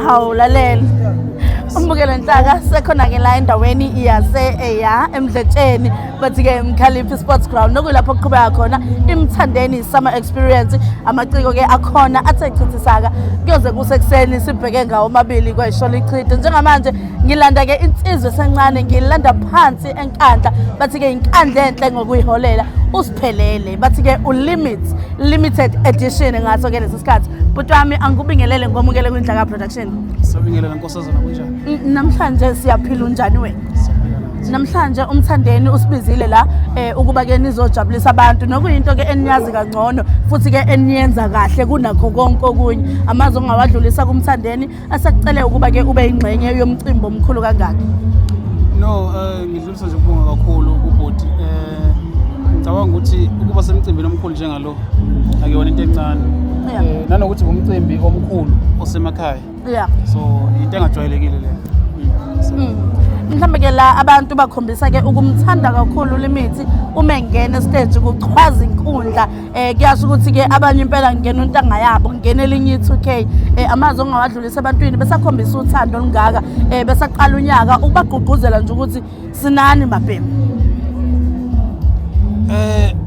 Hawu lalela. Umbukelo Nhlaka sekhona ke la endaweni yase eMdletsheni bathi ke Mkhaliphi Sports Ground nokulapho kuqhubeka khona imthandeni summer experience amaciko ke akhona athe chithisaka kuyoze kusekuseni sibheke ngawo mabili kwayishola ichithe njengamanje ngilanda ke insizwe sencane ngilanda phansi enkandla bathi ke inkandla enhle ngokuyiholela usiphelele bathi ke limited edition ngaso ke lesisikhathi but wami angikubingelele ngomukele kwindlaka production. Sabingelela nkosazana kunjani? Namhlanje siyaphila unjani wena? Namhlanje umthandeni usibizile la ukuba ke nizojabulisa abantu nokuyinto ke eniyazi kangcono futhi ke eniyenza kahle kunakho konke okunye amazi ongawadlulisa kumthandeni asakucele ukuba ke ube ingxenye yomcimbi omkhulu kangaka. No, ngidlulisa nje ukubonga kakhulu kubhodi. Ngicabanga ukuthi ukuba semcimbini omkhulu njengalo akuyona into encane. Nanokuthi ngumcimbi omkhulu osemakhaya. Yeah. So into engajwayelekile le. Mhlambe ke la abantu bakhombisa ke ukumthanda kakhulu Limithi uma engena stage kuchwaza inkundla kuyasho ukuthi ke abanye impela ngena untanga yabo ngene elinye i2K amazi ongawadlulisa ebantwini besakhombisa uthando olungaka besaqala unyaka ukubagqugquzela nje ukuthi sinani mabhemu.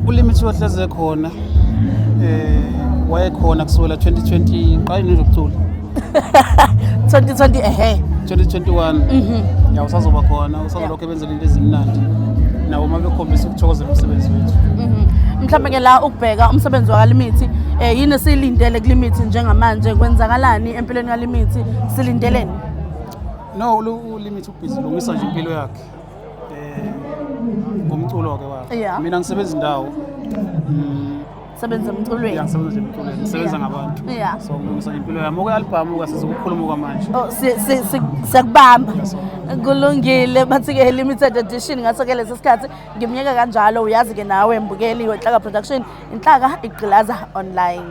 uLimithi wahleze khona wayekhona kusukela 2020 qali nezokuthula 2020 2021 ya usazoba khona usazolokho benzela into ezimnandi nawo mabekhombisa ukuthokozela umsebenzi wethu. Mhlawumbe ke la ukubheka umsebenzi waLimithi yini silindele kuLimithi njengamanje kwenzakalani empilweni kaLimithi silindeleni? No, uLimithi ubhizi lungisa nje impilo yakhe ngomculo wakhe wakhe. Mina ngisebenza indawo sebenza emculweni. Ngisebenza emculweni, ngisebenza ngabantu. So ngilungisa impilo yami okwalbhamu ukasizokukhuluma kwamanje. Oh siyakubamba. Kulungile bathi ke limited edition ngaso ke lesi sikhathi ngimnyeka kanjalo uyazi ke nawe mbukeli weNhlaka production Inhlaka igqilaza online.